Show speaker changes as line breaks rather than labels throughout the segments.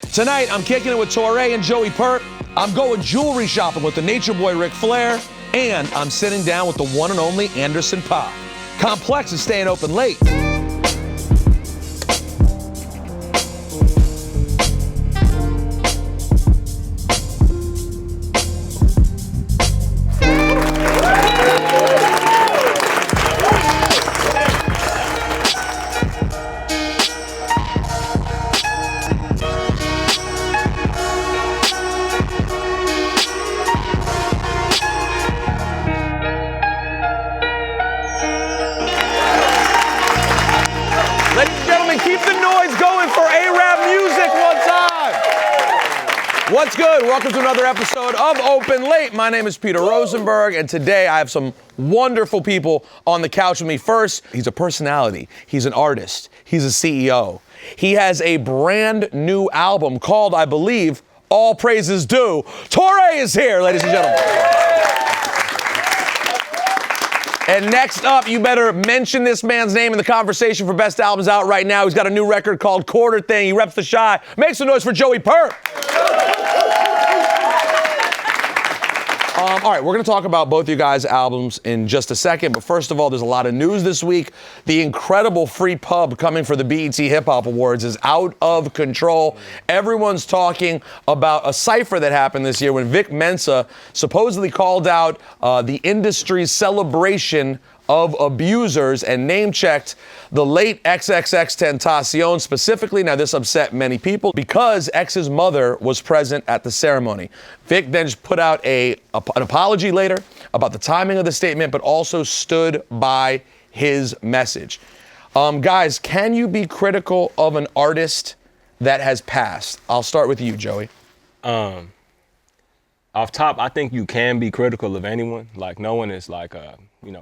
Tonight, I'm kicking it with Torae and Joey Purp. I'm going jewelry shopping with the nature boy Ric Flair. And I'm sitting down with the one and only Anderson Paak. Complex is staying open late. Keep the noise going for araabMUZIK one time. What's good? Welcome to another episode of Open Late. My name is Peter Rosenberg, and today I have some wonderful people on the couch with me. First, he's a personality. He's an artist. He's a CEO. He has a brand new album called, I believe, All Praises Due. Torae is here, ladies and gentlemen. And next up, you better mention this man's name in the conversation for best albums out right now. He's got a new record called Quarter Thing. He reps the Shy. Make some noise for Joey Purp. All right, we're going to talk about both you guys' albums in just a second. But first of all, there's a lot of news this week. The incredible free pub coming for the BET Hip Hop Awards is out of control. Everyone's talking about a cipher that happened this year when Vic Mensa supposedly called out the industry's celebration of abusers and name-checked the late XXXTentacion specifically. Now, this upset many people because X's mother was present at the ceremony. Vic then just put out an apology later about the timing of the statement, but also stood by his message. Guys, can you be critical of an artist that has passed? I'll start with you, Joey.
Off top, I think you can be critical of anyone. Like, no one is like,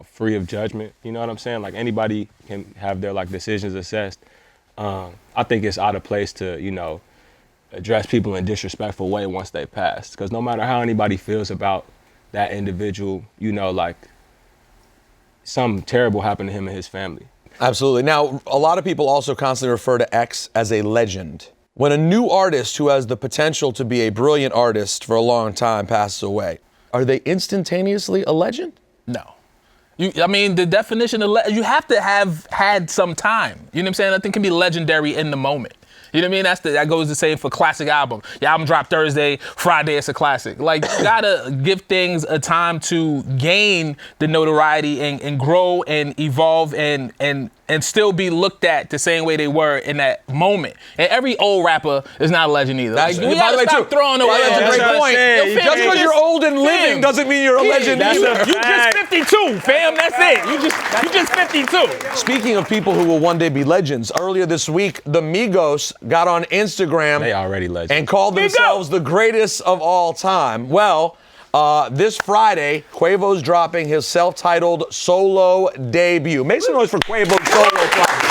free of judgment. You know what I'm saying? Like, anybody can have their decisions assessed. I think it's out of place to, address people in a disrespectful way once they pass. Because no matter how anybody feels about that individual, something terrible happened to him and his family.
Absolutely. Now, a lot of people also constantly refer to X as a legend. When a new artist who has the potential to be a brilliant artist for a long time passes away, are they instantaneously a legend?
No. The definition of you have to have had some time. You know what I'm saying? I think it can be legendary in the moment. You know what I mean? That goes the same for classic album. Your album dropped Thursday, Friday it's a classic. Like, you gotta give things a time to gain the notoriety and grow and evolve and still be looked at the same way they were in that moment. And every old rapper is not a legend either.
That's
we gotta stop throwing away.
That's a great point. Just because you're old and living doesn't mean you're a legend either.
You just 52, fam. That's it. You just 52.
Speaking of people who will one day be legends, earlier this week, the Migos got on Instagram.
They already legends.
And called themselves the greatest of all time. Well, this Friday, Quavo's dropping his self-titled solo debut. Make some noise for Quavo's solo project.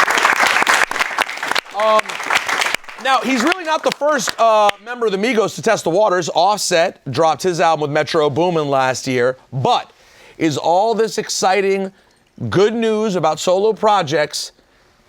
Now, he's really not the first member of the Migos to test the waters. Offset dropped his album with Metro Boomin last year. But is all this exciting good news about solo projects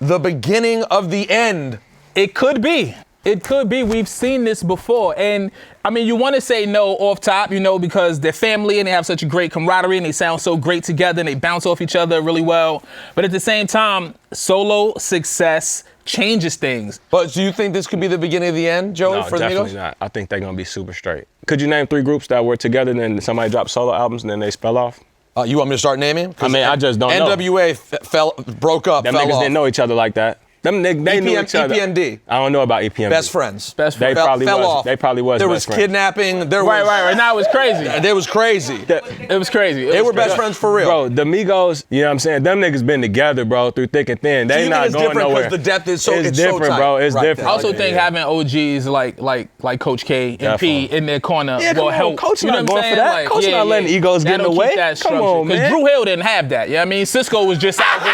the beginning of the end?
It could be. It could be. We've seen this before. And you want to say no off top, because they're family and they have such a great camaraderie and they sound so great together and they bounce off each other really well. But at the same time, solo success changes things.
But do you think this could be the beginning of the end, Joey, for the Migos?
Definitely not. I think they're going to be super straight. Could you name 3 groups that were together and then somebody dropped solo albums and then they spell off?
You want me to start naming?
I just don't know.
NWA broke up,
Them
fell
niggas
off.
Didn't know each other like that. Them they knew each other.
EPMD.
I don't know about EPMD.
Best friends.
They probably
fell
was.
Off.
They probably was.
There
best
was
friends.
kidnapping. There
Right.
was
Now it was crazy.
It was crazy.
It was crazy.
They were best friends for real.
Bro, the Migos, you know what I'm saying? Them niggas been together, bro, through thick and thin. They not going nowhere.
Because the depth is so
it's different,
so tight.
bro. It's different.
I also think having OGs like Coach K and P in their corner will help.
Coach
you know
not
what I'm
going for
saying?
that. Coach not letting egos get in the way. Come on, man.
Because Drew Hill didn't have that. You know what I mean? Cisco was just out here.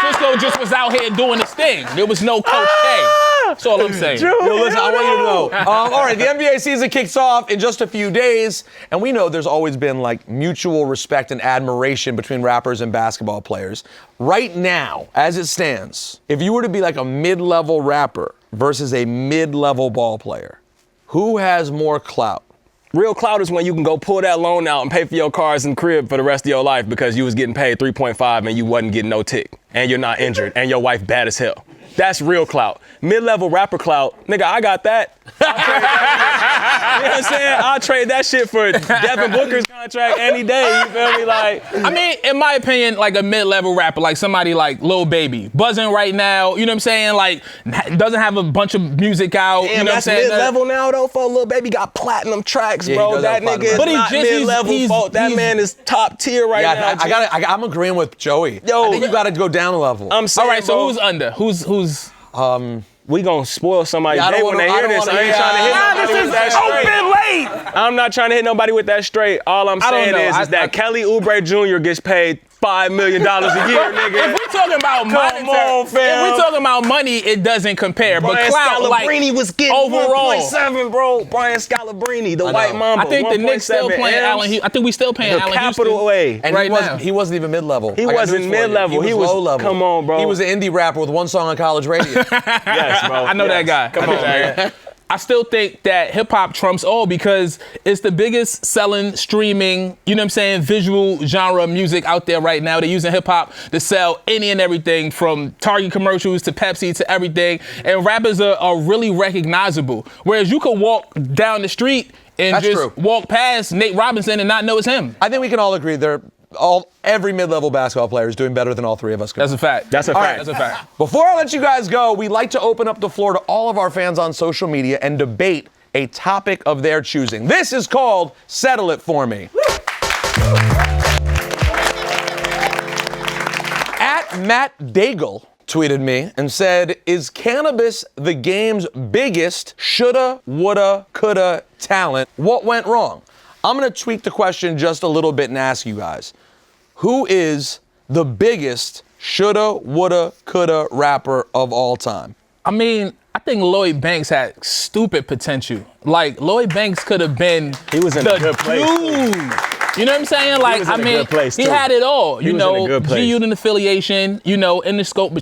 Cisco just was out here doing his thing. There was no Coach K. That's all I'm saying.
Yo, listen, I want you to know. All right, the NBA season kicks off in just a few days, and we know there's always been mutual respect and admiration between rappers and basketball players. Right now, as it stands, if you were to be a mid-level rapper versus a mid-level ball player. Who has more clout?
Real clout is when you can go pull that loan out and pay for your cars and crib for the rest of your life because you was getting paid 3.5 and you wasn't getting no tick and you're not injured and your wife bad as hell. That's real clout. Mid-level rapper clout, nigga, I got that. You know what I'm saying? I'll trade that shit for Devin Booker's contract any day, you feel me? Like,
I mean, in my opinion, like a mid-level rapper, like somebody like Lil Baby, buzzing right now, you know what I'm saying? Like, doesn't have a bunch of music out,
damn,
you know what I'm
that's
saying?
mid-level now though, for Lil Baby got platinum tracks,
Yeah, he
bro.
does
That
have platinum
nigga is
tracks.
But
not mid-level, folks. That man is top tier right now.
I'm agreeing with Joey.
Yo,
I think you got to go down a level.
I'm saying,
All right, so
bro,
who's under? Who's?
we gonna spoil somebody's
Yeah, I don't
day
wanna-
when they
I
hear
don't
this.
wanna
I ain't
hear-
trying to hit
Nah,
nobody
this
with that
is
straight.
open late.
I'm not trying to hit nobody with that straight. All I'm
I don't
saying
know.
is that Kelly Oubre Jr. gets paid $5 million a year, nigga.
If we're talking about money,
on, fam.
if we're talking about money, it doesn't compare. But
Brian
clout, like
Scalabrine was getting
overall,
1.7, bro. Brian Scalabrine, the white mamba.
I think the Knicks still
1.7
paying
M's.
Allen Houston. I think we still paying
The
Allen
capital
Houston.
way.
And
right
he wasn't even mid-level.
He
I got
wasn't
news for you.
mid-level.
He
He
was
was-
low level.
come on, bro.
He was an indie rapper with one song on college radio.
Yes, bro.
I know that guy.
Come on, man.
I still think that hip hop trumps all because it's the biggest selling streaming, you know what I'm saying, visual genre of music out there right now. They're using hip hop to sell any and everything from Target commercials to Pepsi to everything. And rappers are really recognizable. Whereas you could walk down the street and
That's
just
true.
walk past Nate Robinson and not know it's him.
I think we can all agree every mid-level basketball player is doing better than all three of us.
That's a fact.
That's a
All
fact.
That's a fact.
Before I let you guys go, we like to open up the floor to all of our fans on social media and debate a topic of their choosing. This is called Settle It For Me. At Matt Daigle tweeted me and said, is cannabis the game's biggest shoulda, woulda, coulda talent? What went wrong? I'm going to tweak the question just a little bit and ask you guys, who is the biggest shoulda, woulda, coulda rapper of all time?
I mean, I think Lloyd Banks had stupid potential. Like, Lloyd Banks could have been
He was in
the
a good place,
dude. You know what I'm saying? Like,
was in
I
a
mean,
good place,
he
too.
had it all.
He
You
was in a
know,
good place.
G-Unit affiliation, you know, in the scope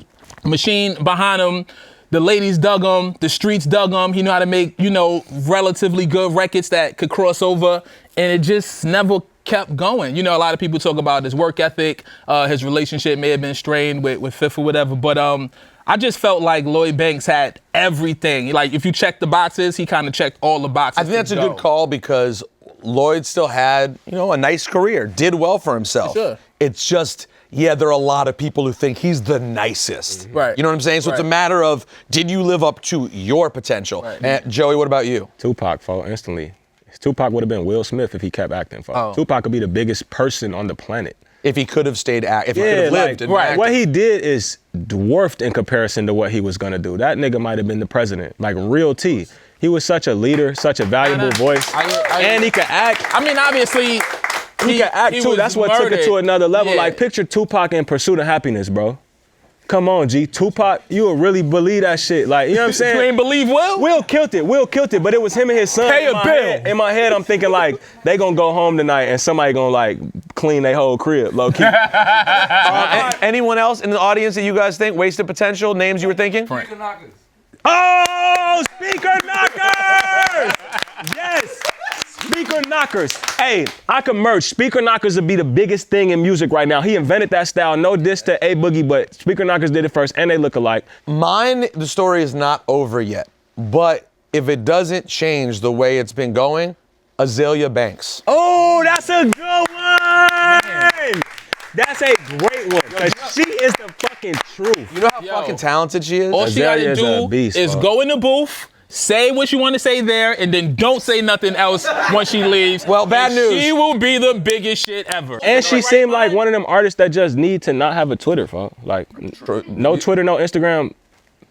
machine behind him. The ladies dug him. The streets dug him. He knew how to make, you know, relatively good records that could cross over. And it just never kept going. You know, a lot of people talk about his work ethic. His relationship may have been strained with Fifth or whatever. But I just felt like Lloyd Banks had everything. Like, if you check the boxes, he kind of checked all the boxes.
I think that's a good call because Lloyd still had, you know, a nice career, did well for himself.
Sure.
It's just, yeah, there are a lot of people who think he's the nicest.
Right.
You know what I'm saying? So it's a
Right.
matter of, did you live up to your potential?
Right.
And Joey, what about you?
Tupac, folks, instantly. Tupac would have been Will Smith if he kept acting, folks.
Oh.
Tupac could be the biggest person on the planet.
If he could have stayed, if he could have lived. and
right.
acted.
What he did is dwarfed in comparison to what he was gonna do. That nigga might have been the president, like real T. He was such a leader, such a valuable voice, and he could act.
I mean, obviously,
He could act too.
was
That's what took it to
murdered.
another level.
Yeah.
Like, picture Tupac in Pursuit of Happiness, bro. Come on, G. Tupac, you would really believe that shit. Like, you know what I'm saying?
You ain't believe Will?
Will killed it, but it was him and his son.
Pay a
In my
bill.
head- In my head, I'm thinking like, they gonna go home tonight and somebody gonna like clean their whole crib, low key.
Anyone else in the audience that you guys think wasted potential? Names you were thinking?
Oh, speaker knockers! Yes, speaker knockers. Hey, I can merge. Speaker knockers would be the biggest thing in music right now. He invented that style. No diss to A Boogie, but speaker knockers did it first, and they look alike.
Mine, the story is not over yet. But if it doesn't change the way it's been going, Azalea Banks.
Oh, that's a good one. That's a great one. 'Cause she is the fucking truth.
You know how fucking talented she is?
All she gotta
Azalea is a
do
beast,
is
bro.
go in the booth, say what you want to say there, and then don't say nothing else when she leaves.
Well, bad
And
news.
She will be the biggest shit ever.
And she seemed like one of them artists that just need to not have a Twitter, folks. Like, no Twitter, no Instagram.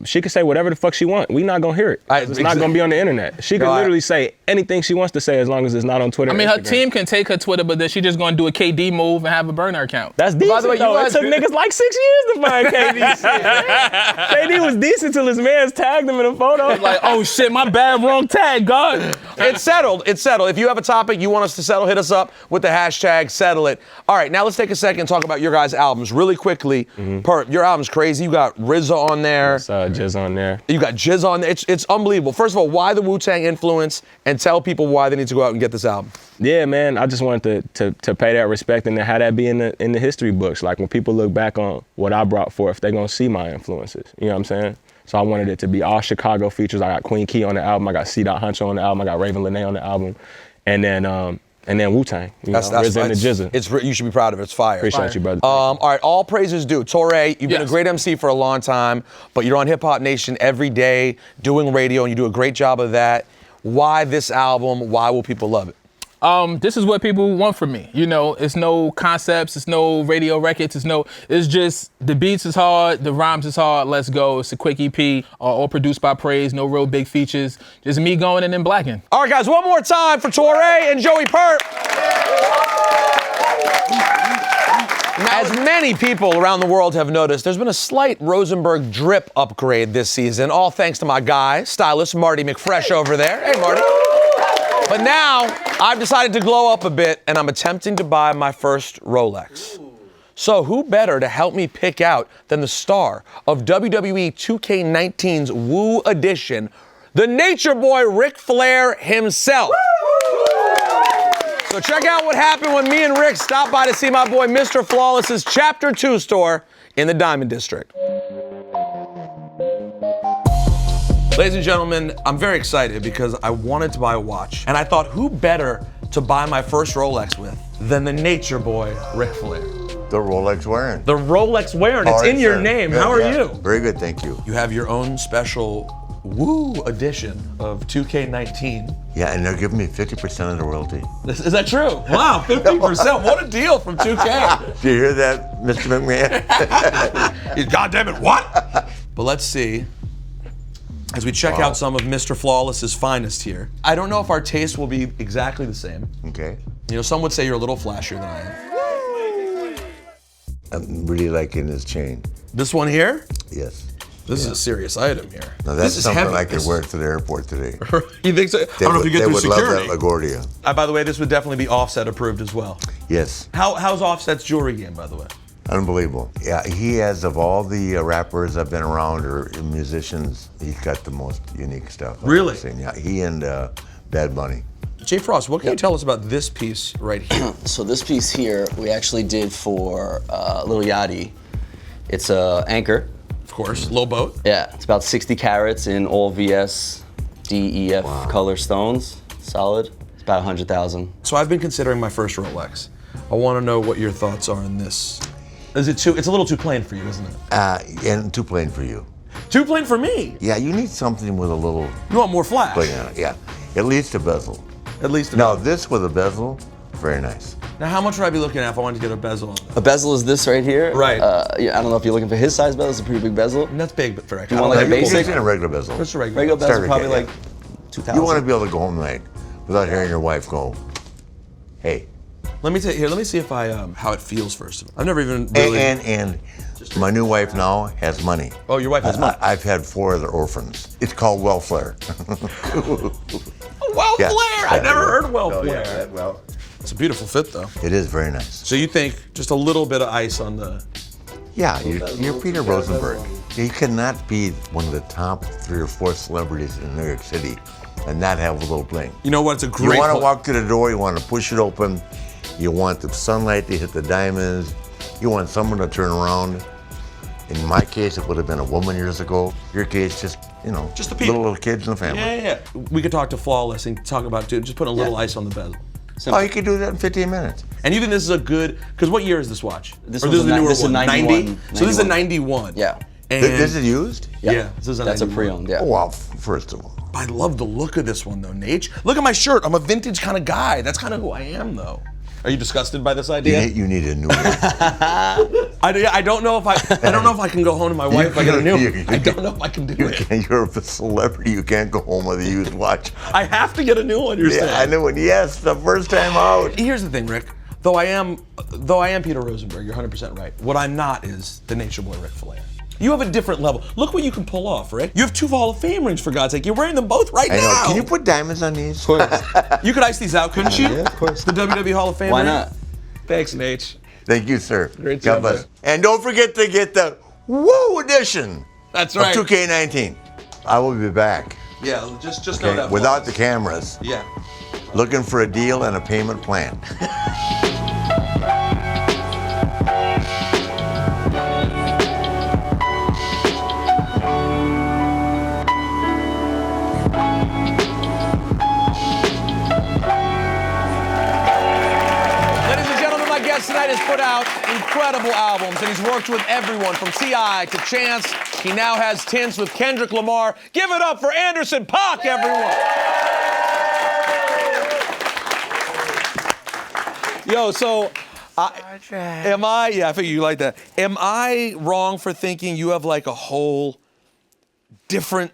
She can say whatever the fuck she want. We not gonna hear it. It's not gonna be on the internet. She can literally say anything she wants to say as long as it's not on Twitter.
I mean,
or
her
Instagram.
team can take her Twitter, but then she just gonna do a KD move and have a burner account.
That's decent.
By the way, you
though.
guys-
It took niggas like 6 years to find KD shit. KD was decent till his mans tagged him in a photo.
Like, oh shit, my bad, wrong tag, God.
It's settled. It's settled. If you have a topic you want us to settle, hit us up with the hashtag settle it. All right, now let's take a second and talk about your guys' albums really quickly. Purp, your album's crazy. You got RZA on there.
Jizz on there.
You got Jizz on there. It's unbelievable. First of all, why the Wu-Tang influence? And tell people why they need to go out and get this album.
Yeah, man, I just wanted to pay that respect and to have that be in the history books. Like when people look back on what I brought forth, they're gonna see my influences. You know what I'm saying? So I wanted it to be all Chicago features. I got Queen Key on the album. I got C. Huncho on the album. I got Raven Lenae on the album, and then Wu-Tang. That's RZA and the Jizza.
You should be proud of it. It's fire.
Appreciate you, brother.
All right, all praises due. Torae, you've been a great MC for a long time, but you're on Hip Hop Nation every day doing radio, and you do a great job of that. Why this album? Why will people love it?
This is what people want from me. You know, it's no concepts, it's no radio records, it's just the beats is hard, the rhymes is hard, let's go. It's a quick EP, all produced by Praise, no real big features, just me going and then blacking.
All right, guys, one more time for Torae and Joey Purp. As many people around the world have noticed, there's been a slight Rosenberg drip upgrade this season, all thanks to my guy, stylist Marty McFresh over there. Hey, Marty. But now, I've decided to glow up a bit, and I'm attempting to buy my first Rolex. So who better to help me pick out than the star of WWE 2K19's Woo Edition, the Nature Boy Ric Flair himself. So check out what happened when me and Rick stopped by to see my boy Mr. Flawless's Chapter 2 store in the Diamond District. Ladies and gentlemen, I'm very excited because I wanted to buy a watch, and I thought who better to buy my first Rolex with than the Nature Boy Ric Flair.
The Rolex wearing.
The Rolex wearing, it's in your name.
Good,
how are
yeah.
you?
Very good, thank you.
You have your own special Woo edition of 2K19.
Yeah, and they're giving me 50% of the royalty.
Is that true? Wow, 50%. What a deal from 2K.
Do you hear that, Mr. McMahon?
God damn it, what? But let's see. As we check out some of Mr. Flawless's finest here. I don't know if our taste will be exactly the same.
Okay.
You know, some would say you're a little flashier than I am.
I'm really liking this chain.
This one here?
Yes.
This is a serious item here.
Now that's
this is
something
heavy.
I could wear to the airport today.
You think so? I don't know if you get through security.
They would love that LaGuardia.
By the way, this would definitely be Offset approved as well.
Yes.
How's Offset's jewelry game, by the way?
Unbelievable. Yeah, he has, of all the rappers I've been around or musicians, he's got the most unique stuff.
Really?
Yeah, he and Bad Bunny.
Jay Frost, what can you tell us about this piece right here?
So this piece here, we actually did for Lil Yachty. It's a anchor.
Of course, low boat.
Yeah, it's about 60 carats in all VS, DEF color stones, solid. It's about 100,000.
So I've been considering my first Rolex. I want to know what your thoughts are on this. Is it too? It's a little too plain for you, isn't it?
And too plain for you.
Too plain for me.
Yeah, you need something with a little.
You want more flash?
Bling on it. Yeah, at least a bezel.
At least.
Now this with a bezel, very nice.
Now, how much would I be looking at if I wanted to get a bezel on that?
A bezel is this right here.
Right.
Yeah, I don't know if you're looking for his size bezel. It's a pretty big bezel.
And that's big, but for extra.
You want like a basic?
It's in a regular bezel.
Just a regular.
Regular bezel
Starter
probably
kit,
like 2,000.
You want to be able to go home tonight without hearing your wife go, "Hey."
Let me see if I how it feels first. I've never even really.
And my new wife now has money.
Oh, your wife has money.
I've had 4 other orphans. It's called Well Flair.
Well
Yeah.
Flair. I never heard Well
Oh,
Flair.
yeah, well,
It's a beautiful fit, though.
it is very nice.
So you think just a little bit of ice on the?
Yeah, you're Peter Rosenberg. You cannot be one of the top 3 or 4 celebrities in New York City and not have a little bling.
You know what? It's a great.
You want to walk to the door, you want to push it open, you want the sunlight to hit the diamonds, you want someone to turn around. In my case, it would have been a woman years ago. Your case, just
the people.
little kids in the family.
Yeah. We could talk to Flawless and talk about just putting a little ice on the bezel.
Oh, you could do that in 15 minutes.
And you think this is a good? Because what year is this watch?
This
or
was
this is the newer
this is
one.
91.
So this is a 91.
Yeah.
And
This is used?
yeah. This is a
That's a
91.
pre-owned, yeah.
Oh, well, first of all.
I love the look of this one though, Nate. Look at my shirt. I'm a vintage kind of guy. That's kind of who I am though. Are you disgusted by this idea?
You need a new one.
I don't know if I don't know if I can go home to my wife if I get a new one. I don't know if I can do it.
You're a celebrity. You can't go home with a used watch.
I have to get a new one, you're saying.
Yeah, I know it. Yes, the first time out.
Here's the thing, Rick. Though I am Peter Rosenberg, you're 100% right. What I'm not is the Nature Boy Ric Flair. You have a different level. Look what you can pull off, Rick. You have 2 Hall of Fame rings, for God's sake. You're wearing them both right
I know.
now.
Can you put diamonds on these?
Of course.
You could ice these out, couldn't you?
Yeah, of course.
The WWE Hall of Fame
Why
ring?
not?
Thanks, Nate.
Thank you, sir.
Great
God
job,
bless.
man.
And don't forget to get the Woo Edition
That's
of
right.
2K19. I will be back.
Yeah, just know that.
Without the cameras.
Yeah.
Looking for a deal and a payment plan.
Ladies and gentlemen, my guest tonight has put out incredible albums, and he's worked with everyone from T.I. to Chance. He now has tints with Kendrick Lamar. Give it up for Anderson Paak, everyone. Yo, so, I figure you like that. Am I wrong for thinking you have like a whole different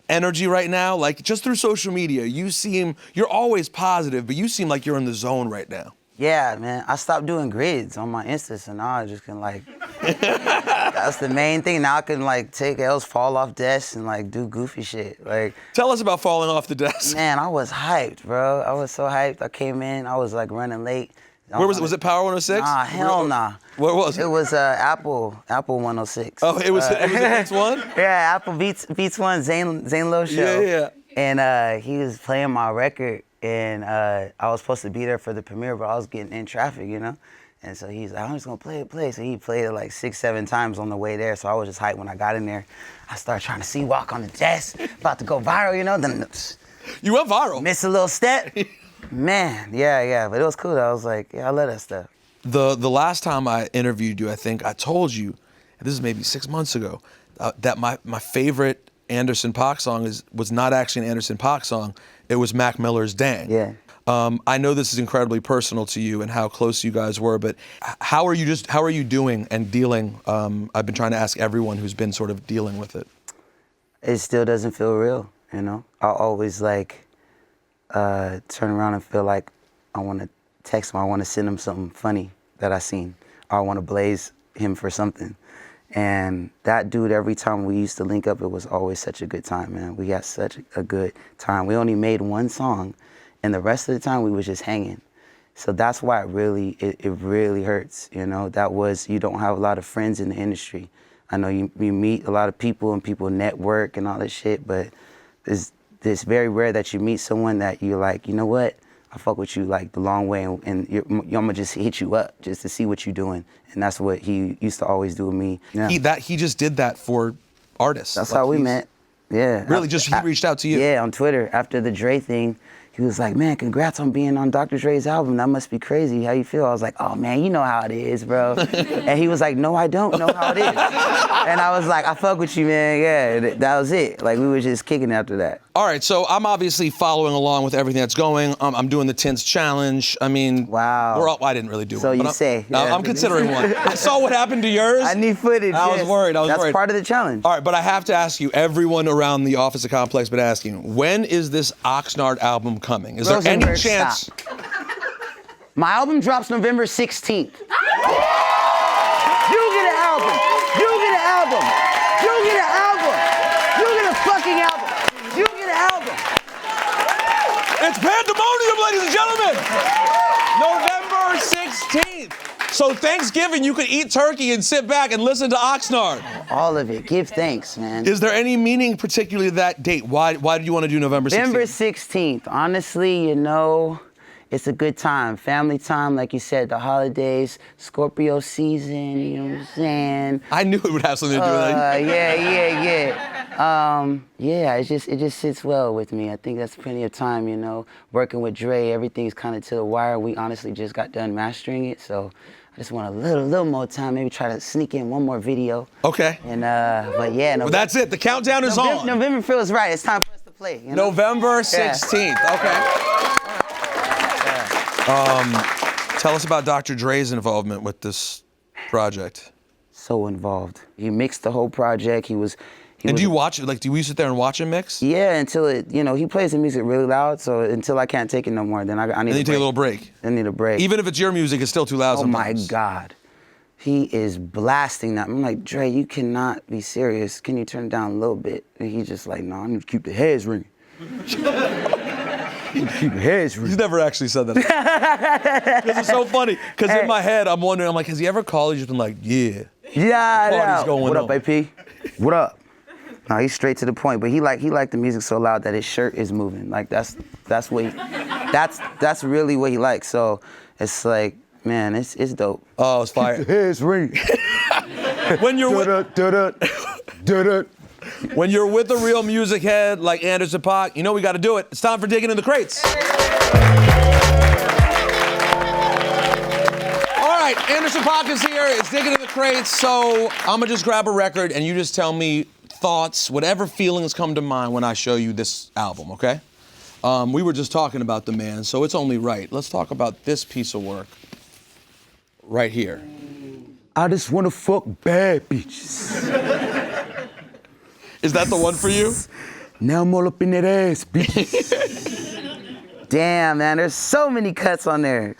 energy right now? Like just through social media, you're always positive, but you seem like you're in the zone right now.
Yeah, man. I stopped doing grids on my Insta, so now I just can like, that's the main thing. Now I can like take L's, fall off desks, and like do goofy shit. Like,
Tell us about falling off the desk.
man, I was hyped, bro. I was so hyped. I came in, I was like running late.
Where was it? Was it Power 106?
Nah, hell nah.
What was it?
It was Apple 106.
Oh, it was Beats One?
Yeah, Apple Beats One, Zane Lowe show.
Yeah.
And he was playing my record, and I was supposed to be there for the premiere, but I was getting in traffic, you know? And so he's like, I'm just gonna play. So he played it like 6, 7 times on the way there. So I was just hyped when I got in there. I started trying to see walk on the desk, about to go viral, you know? Then
You went viral.
miss a little step. Man, yeah. But it was cool. I was like, yeah, I love that stuff.
The last time I interviewed you, I think I told you, and this is maybe 6 months ago, that my favorite Anderson Paak song was not actually an Anderson Paak song. It was Mac Miller's Dang.
Yeah.
I know this is incredibly personal to you and how close you guys were, but how are you doing and dealing? I've been trying to ask everyone who's been sort of dealing with it.
It still doesn't feel real, you know? I always like turn around and feel like I want to text him, I want to send him something funny that I seen, or I want to blaze him for something. And that dude, every time we used to link up, it was always such a good time, man. We had such a good time. We only made one song, and the rest of the time we was just hanging. So that's why it really hurts, you know? That was, you don't have a lot of friends in the industry. I know you meet a lot of people and people network and all this shit, but it's very rare that you meet someone that you're like, you know what? I fuck with you like the long way, and I'm gonna just hit you up just to see what you're doing. And that's what he used to always do with me. Yeah.
He just did that for artists.
That's how we met. Yeah.
Really, he reached out to you?
Yeah, on Twitter. After the Dre thing, he was like, man, congrats on being on Dr. Dre's album. That must be crazy. How you feel? I was like, oh, man, you know how it is, bro. And he was like, no, I don't know how it is. And I was like, I fuck with you, man. Yeah, that was it. Like, we were just kicking after that.
All right, so I'm obviously following along with everything that's going. I'm doing the Tints Challenge. I mean,
wow.
I didn't really do it.
So you
I'm,
say. Yeah.
I'm considering one. I saw what happened to yours.
I need footage.
I was worried.
That's part of the challenge.
All right, but I have to ask you, everyone around the office of Complex been asking, when is this Oxnard album coming? Is there any
Rosenberg,
chance?
stop. My album drops November 16th. You get an album. You get an album. You get an album. You get a fucking album. You get an album.
It's pandemonium, ladies and gentlemen. November 16th. So Thanksgiving, you could eat turkey and sit back and listen to Oxnard.
All of it. Give thanks, man.
Is there any meaning particularly to that date? Why do you want to do November 16th?
November 16th. Honestly, you know, it's a good time. Family time, like you said, the holidays, Scorpio season, you know what I'm saying?
I knew it would have something to do with that.
Yeah, it just sits well with me. I think that's plenty of time, you know. Working with Dre, everything's kind of to the wire. We honestly just got done mastering it, so I just want a little more time, maybe try to sneak in one more video.
Okay.
And but yeah,
Well, that's it. The countdown is on.
November feels right. It's time for us to play. You know?
November 16th. Okay. Tell us about Dr. Dre's involvement with this project.
So involved. He mixed the whole project. He was
do you watch it? Like, do you sit there and watch him mix?
Yeah, until it, you know, he plays the music really loud, so until I can't take it no more, then I need
Then you take a little break.
I need a break.
Even if it's your music, it's still too loud sometimes.
Oh my God. He is blasting that. I'm like, Dre, you cannot be serious. Can you turn it down a little bit? And he's just like, no, I need to keep the heads ringing. Keep the heads ringing.
He's never actually said that. This is so funny, because in my head, I'm wondering, I'm like, has he ever called you just been like, yeah.
Yeah,
Party's going
What
on.
up, AP? What up? No, he's straight to the point, but he liked the music so loud that his shirt is moving. Like that's what that's really what he likes. So it's like, man, it's dope.
Oh, it's fire.
It's ring.
When you're when you're with a real music head like Anderson Paak, you know we got to do it. It's time for digging in the crates. All right, Anderson Paak is here. It's digging in the crates. So I'm gonna just grab a record and you just tell me thoughts, whatever feelings come to mind when I show you this album, okay? We were just talking about the man, so it's only right. Let's talk about this piece of work right here.
I just wanna fuck bad bitches.
Is that the one for you?
Now I'm all up in that ass, bitches. Damn, man, there's so many cuts on there.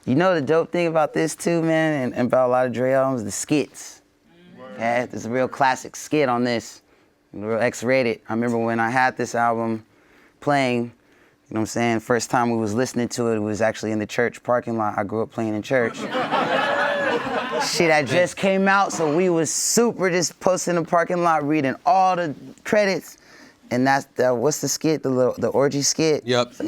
You know the dope thing about this too, man, and about a lot of Dre albums, the skits. Yeah, there's a real classic skit on this, real X-rated. I remember when I had this album playing, you know what I'm saying, first time we was listening to it was actually in the church parking lot. I grew up playing in church. Shit, I just came out, so we was super just posting in the parking lot, reading all the credits. And that's what's the skit, the orgy skit?
Yep.
In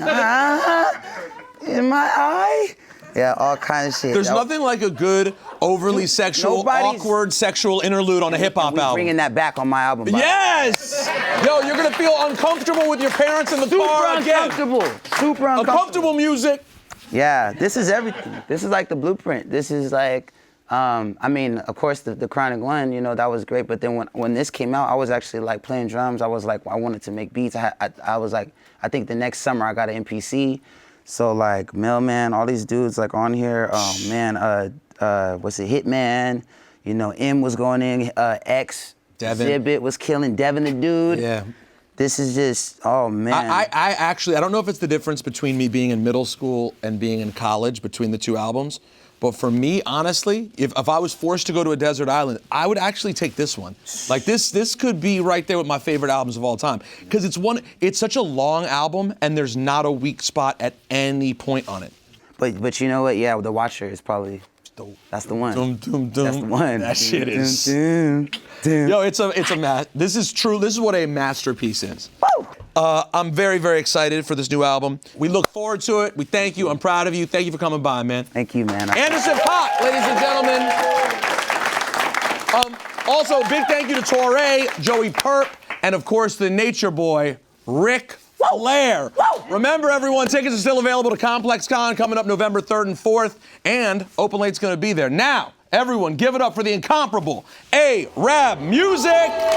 my eye? Yeah, all kind of shit.
There's nothing like a good, overly sexual, awkward sexual interlude on a hip-hop album.
Bringing that back on my album.
Yes! Yo, you're gonna feel uncomfortable with your parents in the car again.
Super uncomfortable.
Uncomfortable music.
Yeah, this is everything. This is like the blueprint. This is like, I mean, of course, the Chronic one, you know, that was great. But then when this came out, I was actually like playing drums. I was like, I wanted to make beats. I was like, I think the next summer I got an MPC. So like Mailman, all these dudes like on here. Oh man, what's it? Hitman. You know, M was going in. X.
Devin.
Zibbit was killing. Devin the dude.
Yeah.
This is just, oh man.
I actually, I don't know if it's the difference between me being in middle school and being in college between the two albums, but for me, honestly, if I was forced to go to a desert island, I would actually take this one. Like this could be right there with my favorite albums of all time. Because it's such a long album and there's not a weak spot at any point on it.
But you know what? Yeah, The Watcher is probably, that's the one. That's the one.
That shit is. Yo, it's a this is what a masterpiece is.
Woo!
I'm very, very excited for this new album. We look forward to it. We thank you. I'm proud of you. Thank you for coming by, man.
Thank you, man.
Anderson Paak, ladies and gentlemen. Also, big thank you to Torae, Joey Purp, and of course the nature boy, Ric Flair. Remember, everyone, tickets are still available to Complex Con coming up November 3rd and 4th, and Open Late's gonna be there. Now, everyone, give it up for the incomparable araabMUZIK.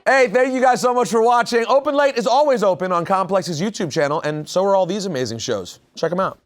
Hey, thank you guys so much for watching. Open Late is always open on Complex's YouTube channel, and so are all these amazing shows. Check them out.